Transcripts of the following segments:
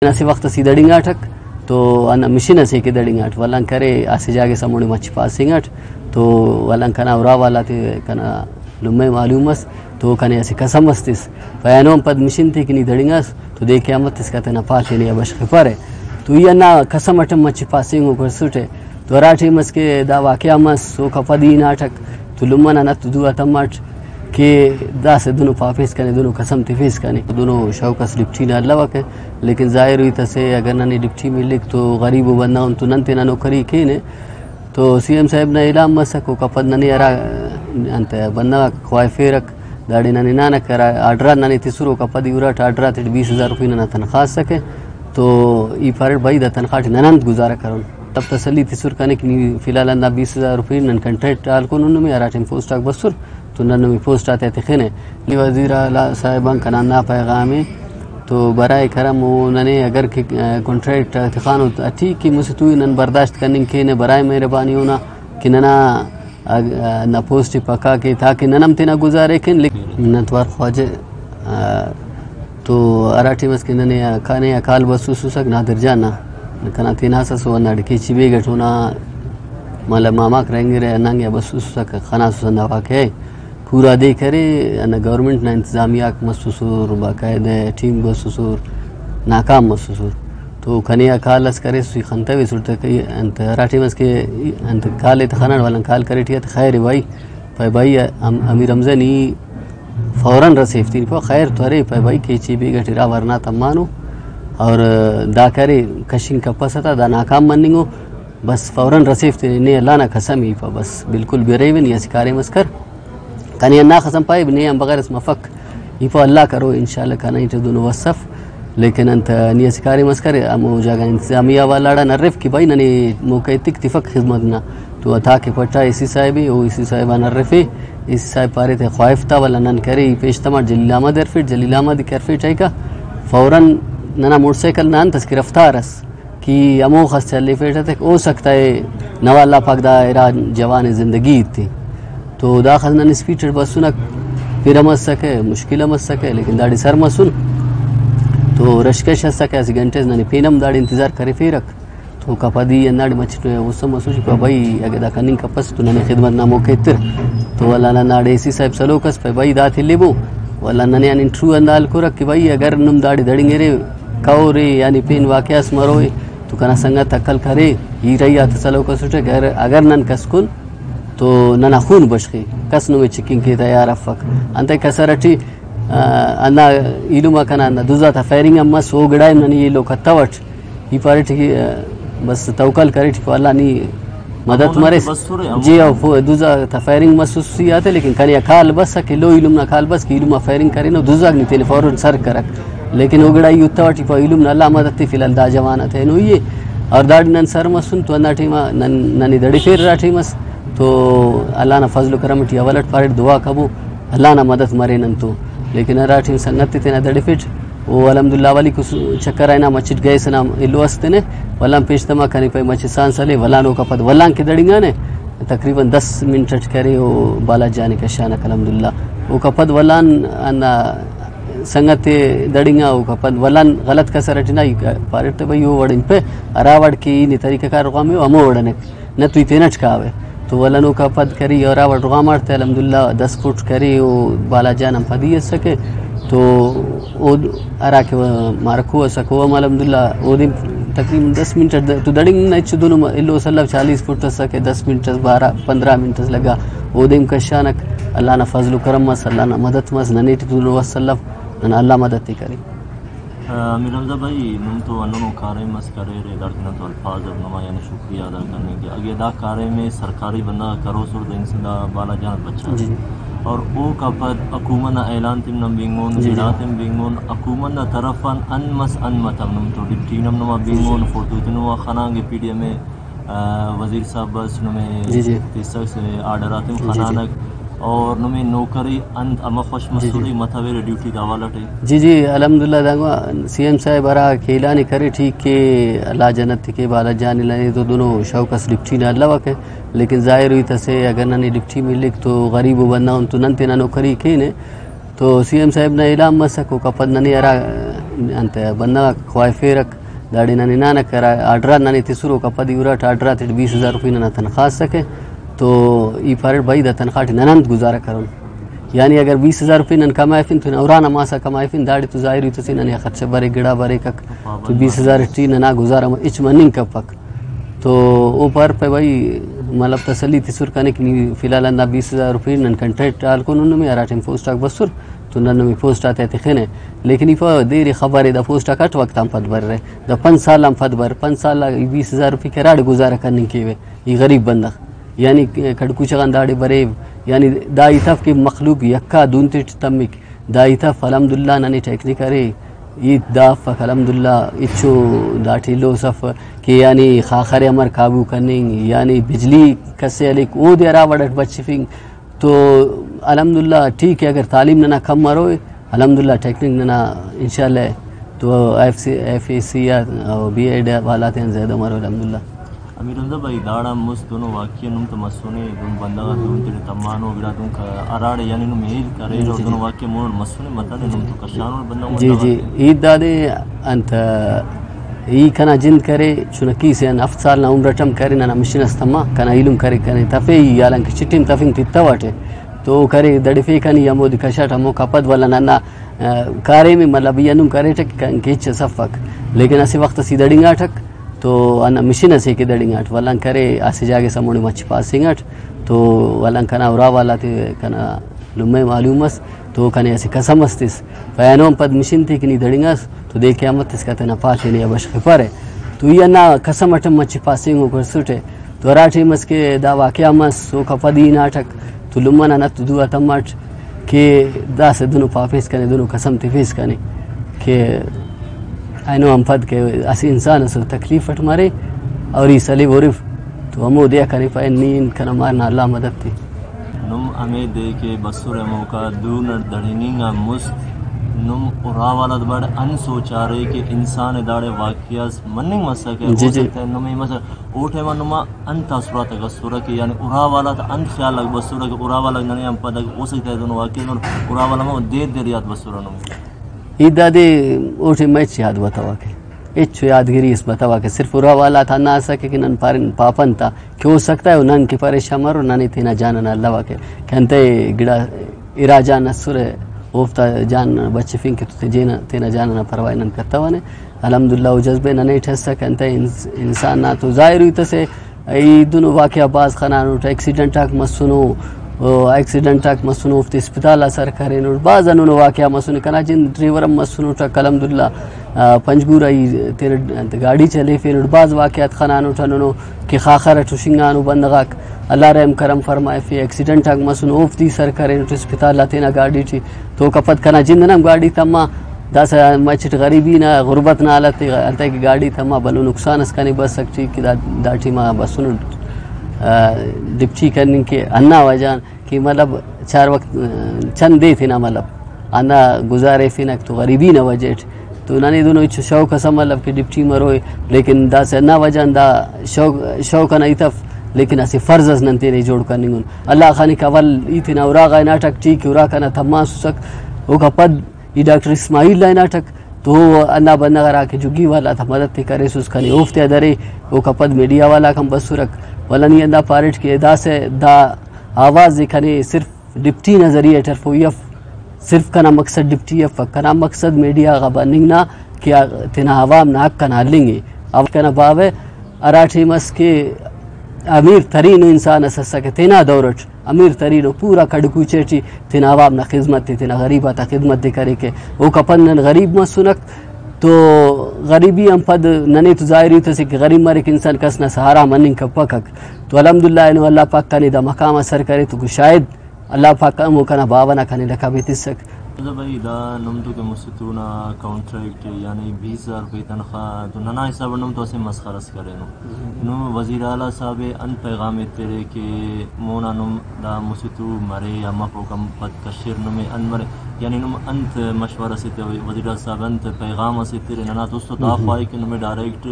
नसे वक्त सी दड़िंगाटक तो अन मिशन से के दड़िंगाट वलन करे आसे जागे समुड़ी मच पासिंगाट तो वलन कना उरा वाला थे कना लुम्मे मालूमस तो कने ऐसे कसमस्तिस फयानों पद मिशन थे कि नहीं दड़िंगास तो देखे अमत इसका तना पाके नहीं अबश खफारे तो ये ना कसम अटम मच पासिंग को सुटे तो राठी मस के दावा क्या मस सो खफदी नाटक तो लुम्मना न तो दुआ तमाट के दास दोनों पाफिस कने दोनों कसम तिफिस कने दोनों शौकस डिप्टी ना अल्लाह के लेकिन जाहिर हुई तसे अगर ननी डिप्टी मिले तो गरीब बंदा उन तो नंते ना नौकरी के ने तो सीएम साहब ने इलाम मसको कपद ननी अरा अंत बंदा ख्वाइफे रख दाड़ी ननी ना न करा आड्रा ननी तिसुरो कपदी उरट आड्रा 20,000 रुपये ना तनख्वाह सके तो ई फरड भाई द तनख्वाह ननंत गुजारा करो तब तसली तिसुर कने कि फिलहाल अंदा 20,000 रुपये नन कंट्रैक्ट आल को नन में अराटिम पोस्ट आक बसुर तो नन में पोस्ट आते थे खने वजीर आला साहिबान का नाना पैगाम तो बराए करम उन्होंने अगर कॉन्ट्रैक्ट खान ठीक कि मुझसे तू नन बर्दाश्त करने के ने बराए मेहरबानी होना कि नना न पोस्ट पका के ताकि ननम तेना गुजारे के लेकिन नतवार ख्वाजे तो अराठी मस के नने खाने अकाल बसु सुसक नादर जाना कना तेना सो नड़ के चिबे गठोना माला मामा करेंगे रे नंगे बसु सुसक खाना सुसंदा वाके पूरा दे करे न गवर्नमेंट ना इंतजामिया मसूसूर बाकायदे टीम बसूसूर नाकाम मसूसूर तो खनिया कालस करे सुई खंता वे सुरते कई अंत राठी मस के अंत काले तखनन वाला काल करे टिया खैर भाई अमीर रमजानी फौरन रसेफ्ती को खैर तोरे भाई के चीबी गटिरा वरना तमानो और दा करे कशिंग का पसता दा नाकाम मनिंगो बस फौरन रसेफ्ती ने अल्लाह ना कसम ही बस बिल्कुल बेरेवन या सिकारे मस्कर कनी ना खसम पाए बने हम बगैर मफक इफो अल्लाह करो इंशाल्लाह कना इट दोनों वसफ लेकिन अंत नियसकारी मस्कर अमो जगह इंतजामिया वाला नर्फ की भाई ननी मौके तिक तिफक खिदमत ना तो अथा के पट्टा इसी साहिब ओ इसी साहिब नर्फे इसी साहिब पारे थे ख्वाइफता वाला नन करे पेश तमा जलीलामा दरफिट जलीलामा दी करफिट है का फौरन नना मोटरसाइकिल नान तस्की रफ्तारस कि अमो खस चले फेट तक हो सकता है नवाला पगदा इरा जवान जिंदगी थी तो दाखिल नन स्पीड बसुना फिर मस सके मुश्किल मस सके लेकिन दाड़ी सर मसुन तो रशकश सके ऐसे घंटे ननी पीनम दाड़ी इंतजार करे फिर रख तो कपदी अन्नाड़ी मचने उस मसूज का भाई अगर दा कनिंग कपस तो नने खिदमत ना मौके तिर तो वाला नाड़े इसी साहब सलोकस पे भाई दात लेबो वाला नने यानी ट्रू अंदाल को रख कि भाई अगर नुम दाड़ी दड़ेंगे रे काओ रे यानी पेन वाकयास मरोए तो कना संगत अकल करे ही रही आत सलोकस उठे अगर नन कसकुन तो नना खून बशखी कसनु में चिकिंग के तैयार अफक अंत कसरटी अन्ना इलुमा कना अन्ना दुजा था फायरिंग अम्मा सो गड़ाई ननी ये लोग तवट ही पार्टी की बस तवकल करे ठीक अल्लाह नी मदद मरे जी और दुजा था फायरिंग मसूसी आते लेकिन कनिया खाल बस के लो इलुम ना खाल बस की इलुमा फायरिंग करे ना दुजा नहीं तेले फौरन सर करक लेकिन वो गड़ाई उतवट ही इलुम ना अल्लाह मदद थी फिलहाल दा जवाना थे नो ये और दाड़ी नन सर मसुन तो अन्ना टीमा ननी दड़ी फेर राठी मस तो अल्लाह ना फजल करम टी अवलट फारिट दुआ कबू अल्लाह ना मदद मरे नन तो लेकिन अराठी संगति तेना दड़फिट वो अलहमदुलिल्लाह वाली कुछ चक्कर आना मचिट गए सना इल्लो वस्ते ने वलाम पेशतमा कनी पे मचिट सांस ले वलानो का पद वलां के दड़िंगा ने तकरीबन 10 मिनट करे वो बाला जाने का शान अलहमदुलिल्लाह वो का पद वलान अन्ना संगते दड़िंगा वो का पद वलान गलत का सरटिना पारिट भाई वो वड़िन पे अरावड़ की नी तरीके का रुका में अमो वड़ने न तू इतनेच का आवे तो वलनों का पद करी और आवड़ रुका मारते अलहमदुलिल्लाह 10 फुट करी वो बाला जान पदी सके तो वो अरा के मारको सको अलहमदुलिल्लाह वो दिन तकरीबन 10 मिनट तो दड़िंग नहीं दोनों इल्लो सल्लम 40 फुट सके 10 मिनट 12-15 मिनट लगा वो दिन का शानक अल्लाह ना फजल करम मस अल्लाह ना मदद मस ननेट दोनों वसल्लम ना अल्लाह मदद करी अमीर रमजा भाई नुम तो अनो कारे मस करे रे दर्दना तो अल्फाज और नमा यानी शुक्रिया अदा करने के अगे दा कारे में सरकारी बंदा करो सुर दिन सिंदा बाला जान बच्चा और ओ का पद हुकूमत ना ऐलान तिम नम बिंगोन जिरातम बिंगोन हुकूमत ना तरफन अनमस अनमतम नम तो डिप्टी नम नमा बिंगोन फोटो तनो खानांगे पीडीएम में वजीर साहब बस नमे तीसरा से आर्डर आतिम खानानक और नमे नौकरी अंत अमा खुश मसूली मथावेर ड्यूटी दावालट है जी अल्हम्दुलिल्लाह दांगवा सीएम साहब अरा खेलाने करे ठीक के अल्लाह जन्नत के बाला जाने लाने तो दोनों शौकस डिप्टी ना अल्लाह के लेकिन जाहिर हुई तसे अगर ननी डिप्टी मिले तो गरीब बंदा उन तो नंते ना नौकरी के ने तो सीएम साहब ने इलाम मसको कपद ननी अरा अंत बंदा ख्वाइफेरक दाड़ी ननी नाना करा आड्रा ननी तिसुरो कपद यूरा आड्रा 20,000 रुपये ना तनख्वाह सके तो ई फरड भाई द तनख्वाह ननंद गुजारा करो यानी अगर 20,000 रुपये नन कमाए फिन तो औराना मासा कमाए फिन दाड़ी तो जाहिर तो नने खर्च बरे गिड़ा बरे कक तो 20,000 टी ना गुजारा इच मनिंग कपक तो ऊपर पे भाई मतलब तसली तिसुर कने की फिलहाल अंदा 20,000 रुपये नन कंट्रैक्ट आल को नन में अराटिम पोस्ट आक बसुर तो नन में पोस्ट आते थे खेने लेकिन इफ देरी खबर है द पोस्ट कट वक्त हम फद भर रहे द 5 साल हम फद भर 5 साल 20,000 रुपये के राड गुजारा करने के वे ये गरीब बंदा यानी खड़कुचगन दाड़ी बरे यानी दाइतफ के मखलूक यक्का दूनतिट तमिक दाइतफ अलहमदुलिल्लाह ननी टेक्निक अरे ईद दाफ अलहमदुलिल्लाह इच्छो दाठी लो सफ के यानी खाखर अमर काबू करने यानी बिजली कसे अलिक वो दे रावड़ट बच्चिफिंग तो अलहमदुलिल्लाह ठीक है अगर तालीम नना कम मरो अलहमदुलिल्लाह टेक्निक नना इंशाल्लाह तो एफएसी या बीएड वाला थे ज़्यादा मरो अलहमदुलिल्लाह अमीर हमजा भाई दाड़ा मुस दोनों वाक्य नुम तो मसुने दुम बंदा दुम तेरे तमानो बिड़ा दुम का अराड़ यानी नुम मेल करे रो दोनों वाक्य मोन मसुने मता ने नुम तो कशानो बंदा जी ईद दादे अंत ई कना जिन करे चुनकी से अन अफसाल ना उम्रटम करे ना मशीन अस्तमा कना इलुम करे कने तफे यालन की चिटिम तफिंग तित्तावाटे तो करे दड़फे कनी यमो दिकशाट हमो कपद वाला नन्ना कारे में मतलब यनुम करे टक केच सफक लेकिन ऐसे वक्त सी दड़िंगा ठक तो अन मशीन से के दड़िंगाट वलन करे ऐसे जाके समोड़ी मच पासिंगाट तो वलन कना उरा वाला थे कना लुम्मे मालूमस तो कने ऐसे कसमस्तिस बयानों पद मशीन थी कि नहीं दड़िंगास तो देख के अमत इसका तना पाटे नहीं अबश खिफार है तो ये ना कसम अटम मच पासिंग को सुटे तो राठी मस के दावा क्या मस सो कपदी नाटक तो लुम्मना न तो दुआ तमट के दा से दोनों पाफिस कने दोनों कसम तिफिस कने के आइनो हम फद के ऐसे इंसान असल तकलीफ अट मारे और ये सलीब उरिफ तो हमो दिया कने पाए नींद कना मारना अल्लाह मदद थी नुम हमें दे के बसुर मौका दूर दड़िनिंगा मुस्त नुम उरावाला बड़ अन सोचा रहे कि इंसान दाड़े वाकियास मनिंग मसक है जी जी नुम मस ओठे व नुमा अन तसरा तक सुर के यानी उरावाला त अन ख्याल लग बसुर के उरावाला नने हम पद हो सकता है दोनों वाकिया उरावाला में दे याद बसुर नुम इदादे ओठे मैच याद बतावा के इच यादगिरी इस बतावा के सिर्फ उरा वाला था ना सके कि नन पारन पापन था क्यों हो सकता है नन के परेशान मरो ननी थी ना जानना अल्लाह के कहते गिड़ा इरा जान सुर ओफ्ता जान बच्चे फिंक तो जेना तेना जानना परवाह नन करता वने अल्हम्दुलिल्लाह जज्बे न नहीं ठस कहते इंसान ना तो जाहिर हुई तो से ई दोनों वाकया बाज खाना एक्सीडेंट तक मसुनो एक्सीडेंट तक मसुनो उफ्ती अस्पताल असर करे नो बाज अनु वाकया मसुनो कना जिन ड्राइवर मसुनो तक अलहमदुलिल्लाह पंजगुरा तेरे गाड़ी चले फिर बाज वाकयात खाना नो कि खाखर ठुशिंगानु बंदगाक अल्लाह रहम करम फरमाए फिर एक्सीडेंट तक मसुनो उफ्ती सर करे नो अस्पताल लातेना गाड़ी थी तो कपत कना जिंदनम गाड़ी तम्मा दस मचट गरीबी ना गुर्बत ना हालत अंत की गाड़ी थमा बलो नुकसान इसका बच सकती कि दाठी माँ बसुन डिप्टी करने के अन्ना वजान कि मतलब 4 वक्त चंद दे थे ना मतलब अन्ना गुजारे फिर तो गरीबी ना वजेट तो नानी दोनों इच्छा शौक का मतलब कि डिप्टी मरोए लेकिन दा से अन्ना वजान दा शौक ना इतफ लेकिन ऐसे फ़र्ज़ नंते नहीं जोड़ करनी अल्लाह खानी कवल इतना उरा गा नाटक ठीक उरा का ना थमा सुसक वो का पद ये डॉक्टर इस्माइल ला नाटक तो अन्ना बंदा करा के जुगी वाला था मदद थे करे सुस खानी ओफ्ते अदरे वो का पद मीडिया वाला कम बसुरक वाला नहीं अंदा पारिट के दा से दा आवाज़ दिखाने सिर्फ डिप्टी नज़रिए टरफोयफ सिर्फ कना मकसद डिप्टी एफ कना मकसद मीडिया का बनिंग ना कि तना आवाम ना हक कना लेंगे अब कना बावे अराठी मस के अमीर तरीन इंसान अससा के तेना दौरट अमीर तरीन पूरा कड़कू चेटी तेना आवाम ना खिदमत थी तेना गरीबा था खिदमत दे करे के वो कपन गरीब मत सुनक तो गरीबी हम पद नने तो जाहिर तो से कि गरीब मर एक इंसान कस ना सहारा मनिंग का पकक तो अल्हम्दुलिल्लाह इन अल्लाह पाक का निदा मकाम असर करे तो शायद अल्लाह पाक का मुकना बावना खाने लखा बेतिसक भाई दा नमतु के मुस्तूना कॉन्ट्रैक्ट यानी 20,000 रुपये तनख्वाह तो नना हिसाब नम तो ऐसे मस्खरस करे नो वज़ीर आला साहब अन पैगाम तेरे के मोना नुम दा मुस्तू मरे या मको कम पद कशिर नुम अन मरे यानी नुम अंत मशवरा से वज़ीर आला साहब अंत पैगाम से तेरे नना तो दा पाई के नुम डायरेक्ट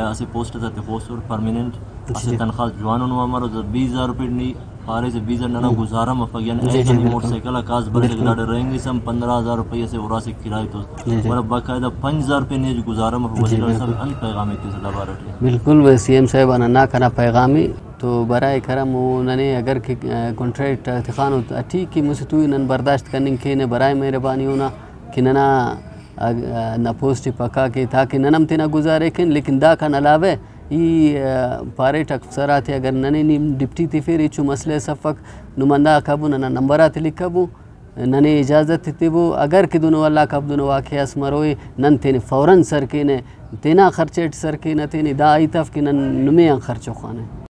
ऐसे पोस्ट थे पोस्ट परमानेंट ऐसे तनख्वाह जवानों नु हमारा 20,000 रुपये नहीं फारे से वीजा ना गुजारा मफगियन ऐसा नहीं मोटरसाइकिल काज बड़े गाड़े रहेंगे सम 15,000 रुपये से उरा से किराए तो और बाकायदा 5,000 रुपये ने गुजारा मफगियन सब अन पैगाम के सदा बारट बिल्कुल सीएम साहब ना कना पैगामी तो बराए करम उन्होंने अगर कि कॉन्ट्रैक्ट तखान ठीक की मुझे नन बर्दाश्त करने के ने बराए मेहरबानी होना कि नना न पोस्ट पका के ताकि ननम तना गुजारे किन लेकिन दा खान अलावे पारेट अफसरात अगर नने डिप्टी थी फिर इचू मसले सफ़क नुमाइंदा कबू नना नंबरात लिखबू नने इजाज़त थी अगर कि दोनों अल्लाह कब दोनों वाक़ असमरोए नन तेने फ़ौरन सर के ने तेना खर्चेट सर के न तेने दा आई तफ कि नन नुमे खर्चो खाने